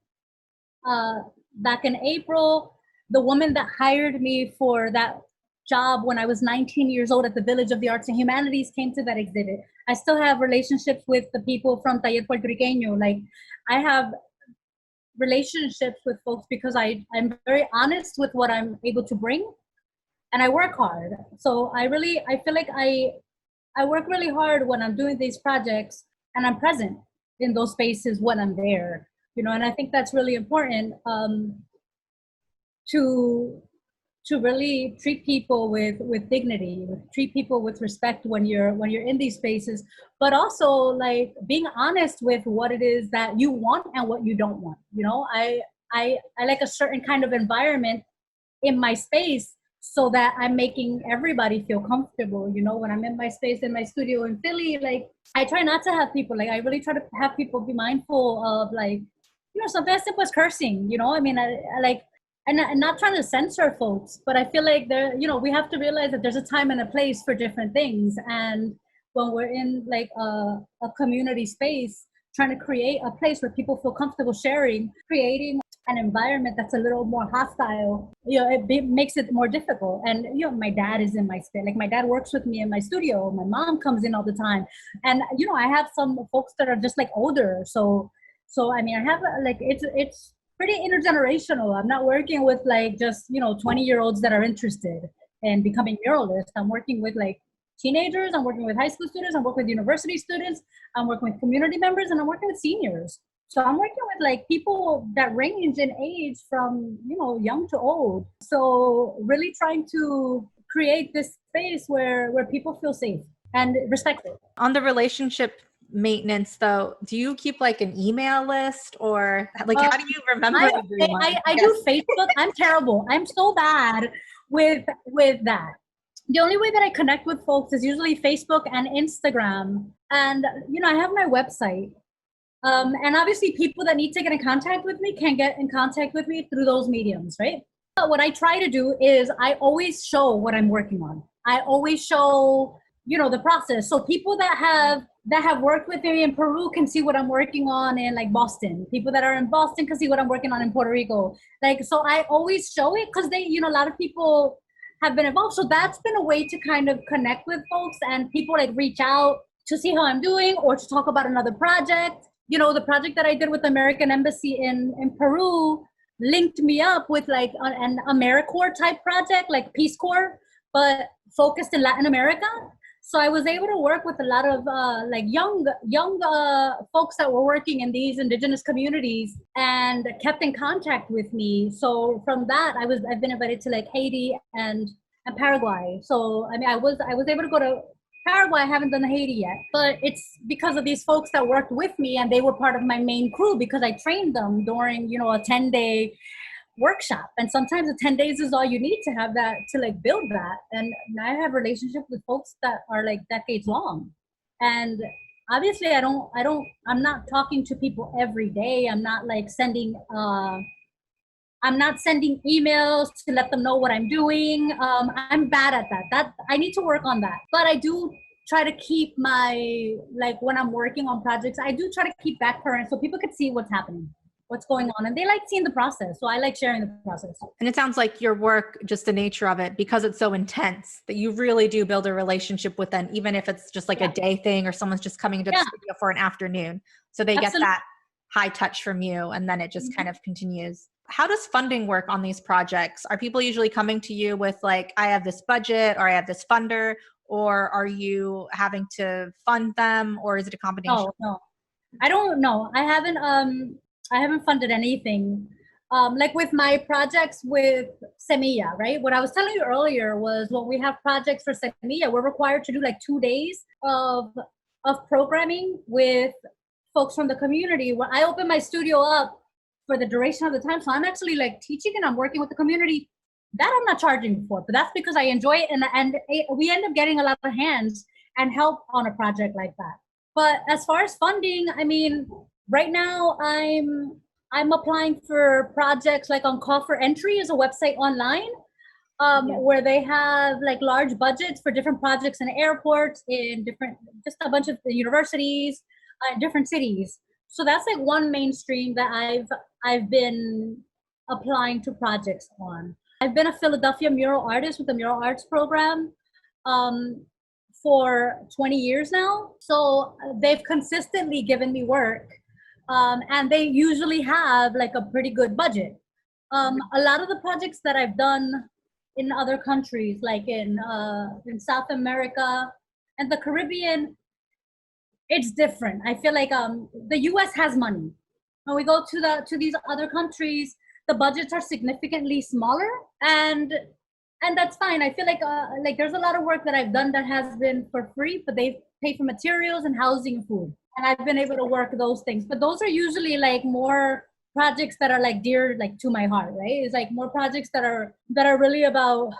uh, back in April. The woman that hired me for that job when I was 19 years old at the Village of the Arts and Humanities came to that exhibit. I still have relationships with the people from Taller Puertorriqueño. Like I have relationships with folks because I'm very honest with what I'm able to bring, and I work hard. So I feel like I work really hard when I'm doing these projects, and I'm present in those spaces when I'm there, and I think that's really important, to really treat people with dignity, treat people with respect when you're in these spaces, but also like being honest with what it is that you want and what you don't want. I like a certain kind of environment in my space so that I'm making everybody feel comfortable. When I'm in my space in my studio in Philly, like I try not to have people, like I really try to have people be mindful of, like, something as simple as cursing. I mean, I like, and not trying to censor folks, but I feel like we have to realize that there's a time and a place for different things. And when we're in like a community space, trying to create a place where people feel comfortable sharing, creating an environment that's a little more hostile, it makes it more difficult. And my dad is in my space. Like my dad works with me in my studio. My mom comes in all the time, and I have some folks that are just like older. So I mean, I have like it's pretty intergenerational. I'm not working with like just 20-year-olds that are interested in becoming muralists. I'm working with like teenagers. I'm working with high school students. I'm working with university students. I'm working with community members, and I'm working with seniors. So I'm working with like people that range in age from young to old. So really trying to create this space where people feel safe and respected. On the relationship maintenance though, do you keep like an email list, or like how do you remember everyone? I do Facebook. I'm terrible. I'm so bad with that. The only way that I connect with folks is usually Facebook and Instagram. And I have my website. And obviously people that need to get in contact with me can get in contact with me through those mediums, right? But what I try to do is I always show what I'm working on. I always show, the process. So people that have worked with me in Peru can see what I'm working on in like Boston. People that are in Boston can see what I'm working on in Puerto Rico. Like, so I always show it because they, a lot of people have been involved. So that's been a way to kind of connect with folks, and people like reach out to see how I'm doing or to talk about another project. The project that I did with the American Embassy in Peru linked me up with like an AmeriCorps type project, like Peace Corps, but focused in Latin America. So I was able to work with a lot of like young folks that were working in these indigenous communities and kept in contact with me. So from that, I've been invited to like Haiti and Paraguay. So I mean, I was able to go to Paraguay. I haven't done Haiti yet, but it's because of these folks that worked with me, and they were part of my main crew because I trained them during a 10-day workshop. And sometimes the 10 days is all you need to have that, to like build that. And I have relationships with folks that are like decades long. And obviously I'm not talking to people every day. I'm not like sending emails to let them know what I'm doing. I'm bad at that. I need to work on that. But I do try to keep my, like when I'm working on projects, I do try to keep back current so people could see what's happening, what's going on. And they like seeing the process. So I like sharing the process. And it sounds like your work, just the nature of it, because it's so intense, that you really do build a relationship with them, even if it's just like a day thing or someone's just coming to the studio for an afternoon. So they get that high touch from you, and then it just kind of continues. How does funding work on these projects? Are people usually coming to you with like, I have this budget or I have this funder, or are you having to fund them, or is it a combination? No, I don't know. I haven't funded anything. Like with my projects with Semilla, right? What I was telling you earlier was when we have projects for Semilla, we're required to do like 2 days of programming with folks from the community. When I open my studio up for the duration of the time, so I'm actually like teaching and I'm working with the community. That I'm not charging for, but that's because I enjoy it, and we end up getting a lot of hands and help on a project like that. But as far as funding, I mean, right now I'm applying for projects like on Call for Entry is a website online where they have like large budgets for different projects in airports, in different, just a bunch of universities, in different cities. So that's like one mainstream that I've been applying to projects on. I've been a Philadelphia mural artist with the Mural Arts program um, for 20 years now. So they've consistently given me work, and they usually have like a pretty good budget. A lot of the projects that I've done in other countries, like in South America and the Caribbean, it's different. I feel like the U.S. has money. When we go to these other countries, the budgets are significantly smaller, and that's fine. I feel like there's a lot of work that I've done that has been for free, but they've paid for materials and housing and food, and I've been able to work those things. But those are usually like more projects that are like dear like to my heart, right? It's like more projects that are really about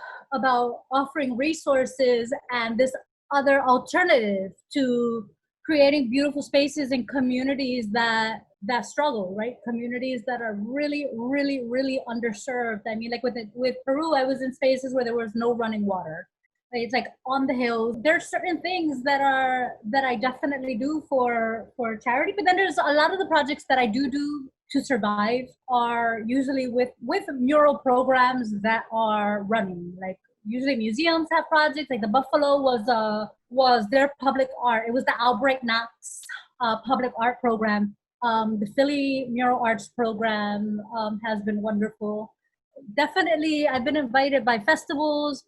offering resources and this other alternative to creating beautiful spaces in communities that struggle, right? Communities that are really, really, really underserved. I mean, like with Peru, I was in spaces where there was no running water. It's like on the hills. There's certain things that I definitely do for charity, but then there's a lot of the projects that I do to survive are usually with mural programs that are running. Like usually museums have projects. Like the Buffalo was their public art. It was the Albright Knox public art program. The Philly Mural Arts program has been wonderful. Definitely, I've been invited by festivals,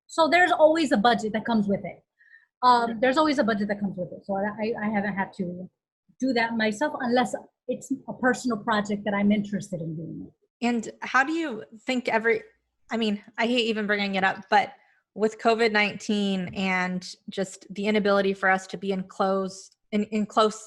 so there's always a budget that comes with it. There's always a budget that comes with it. So I haven't had to do that myself unless it's a personal project that I'm interested in doing. And how do you think I mean, I hate even bringing it up, but with COVID-19 and just the inability for us to be in close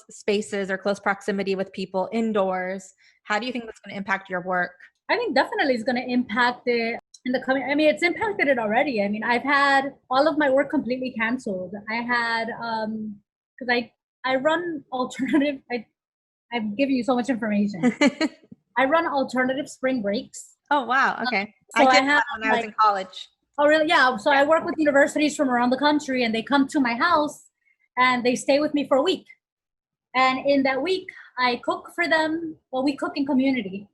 spaces or close proximity with people indoors, how do you think that's going to impact your work? I think definitely it's going to impact it in the coming. I mean, it's impacted it already. I mean, I've had all of my work completely canceled. I had because I run alternative. I'm giving you so much information. I run alternative spring breaks. Oh wow! Okay, So I did that when I was in college. Oh really? Yeah. So I work with universities from around the country, and they come to my house, and they stay with me for a week. And in that week, I cook for them. Well, we cook in community.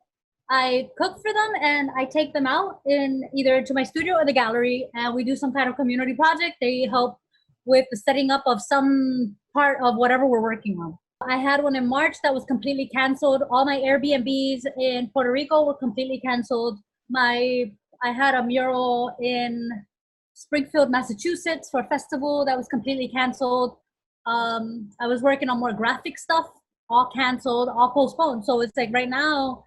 I cook for them and I take them out in either to my studio or the gallery, and we do some kind of community project. They help with the setting up of some part of whatever we're working on. I had one in March that was completely canceled. All my Airbnbs in Puerto Rico were completely canceled. I had a mural in Springfield, Massachusetts for a festival that was completely canceled. I was working on more graphic stuff, all canceled, all postponed. So it's like right now,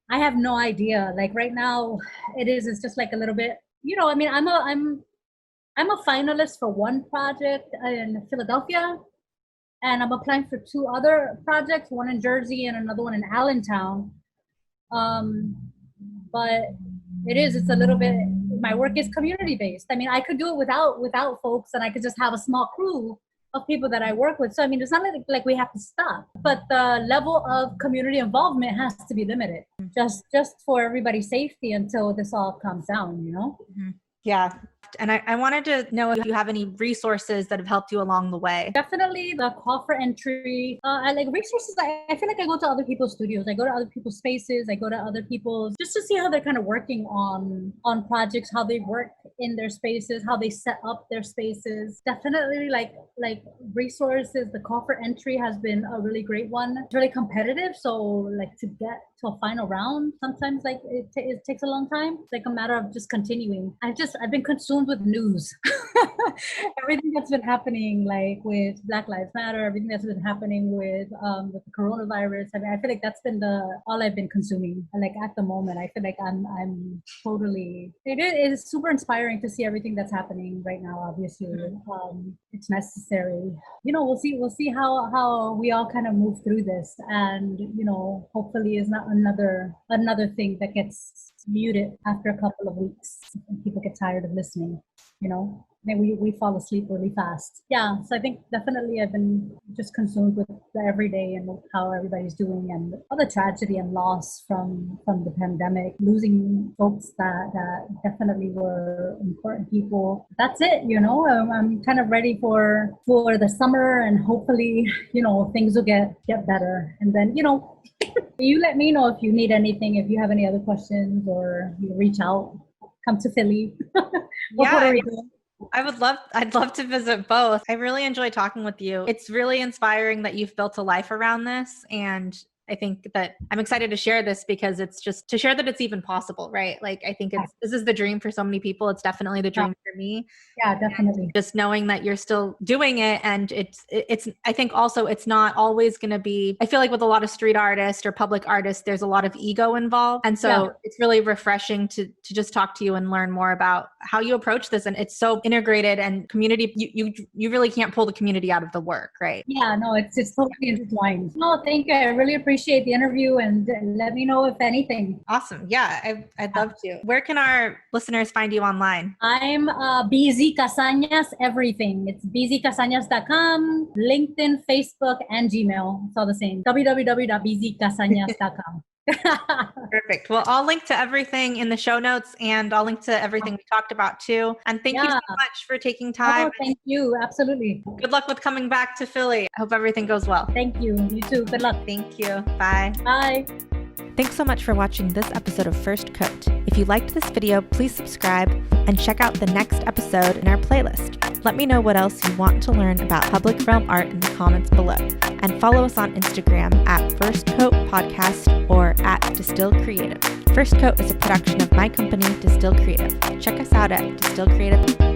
I have no idea. Like right now, it's just like a little bit, I mean, I'm a finalist for one project in Philadelphia, and I'm applying for two other projects, one in Jersey and another one in Allentown. But it's a little bit, my work is community based. I mean, I could do it without folks, and I could just have a small crew of people that I work with. So I mean, it's not like we have to stop, but the level of community involvement has to be limited, just for everybody's safety until this all comes down, Mm-hmm. Yeah. And I wanted to know if you have any resources that have helped you along the way. Definitely the Call for Entry. I like resources. I feel like I go to other people's studios. I go to other people's spaces. I go to other people's just to see how they're kind of working on projects, how they work in their spaces, how they set up their spaces. Definitely like resources. The Call for Entry has been a really great one. It's really competitive. So like to get to a final round, sometimes like it takes a long time. It's like a matter of just continuing. I've been consumed with news. Everything that's been happening, like with Black Lives Matter, everything that's been happening with the coronavirus. I mean, I feel like that's been all I've been consuming. And like at the moment, I feel like I'm totally. It is super inspiring to see everything that's happening right now. Obviously, it's necessary. We'll see how we all kind of move through this, and hopefully, it's not another thing that gets muted after a couple of weeks and people get tired of listening. then we fall asleep really fast. Yeah, so I think definitely I've been just consumed with the everyday and how everybody's doing and all the tragedy and loss from the pandemic, losing folks that definitely were important people. That's it, I'm kind of ready for the summer, and hopefully, things will get better. And then, you let me know if you need anything, if you have any other questions, or you reach out, come to Philly or Puerto Rico. I'd love to visit both. I really enjoy talking with you. It's really inspiring that you've built a life around this. And I think that I'm excited to share this because it's just to share that it's even possible, right? Like, I think this is the dream for so many people. It's definitely the dream for me. Yeah, definitely. And just knowing that you're still doing it. And it's, I think also it's not always going to be, I feel like with a lot of street artists or public artists, there's a lot of ego involved. And so it's really refreshing to just talk to you and learn more about how you approach this. And it's so integrated and community, you really can't pull the community out of the work, right? Yeah, no, it's totally intertwined. No, thank you. I really appreciate the interview, and let me know if anything. Awesome. Yeah, I'd love to. Where can our listeners find you online? I'm BZ Casañas everything. It's bzcasañas.com, LinkedIn, Facebook, and Gmail. It's all the same. www.bzcasañas.com. Perfect. Well, I'll link to everything in the show notes, and I'll link to everything we talked about too. And thank you so much for taking time. Oh, thank you. Absolutely. Good luck with coming back to Philly. I hope everything goes well. Thank you. You too. Good luck. Thank you. Bye. Bye. Thanks so much for watching this episode of First Coat. If you liked this video, please subscribe and check out the next episode in our playlist. Let me know what else you want to learn about public realm art in the comments below. And follow us on Instagram at First Coat Podcast or at Distill Creative. First Coat is a production of my company, Distill Creative. Check us out at distillcreative.com.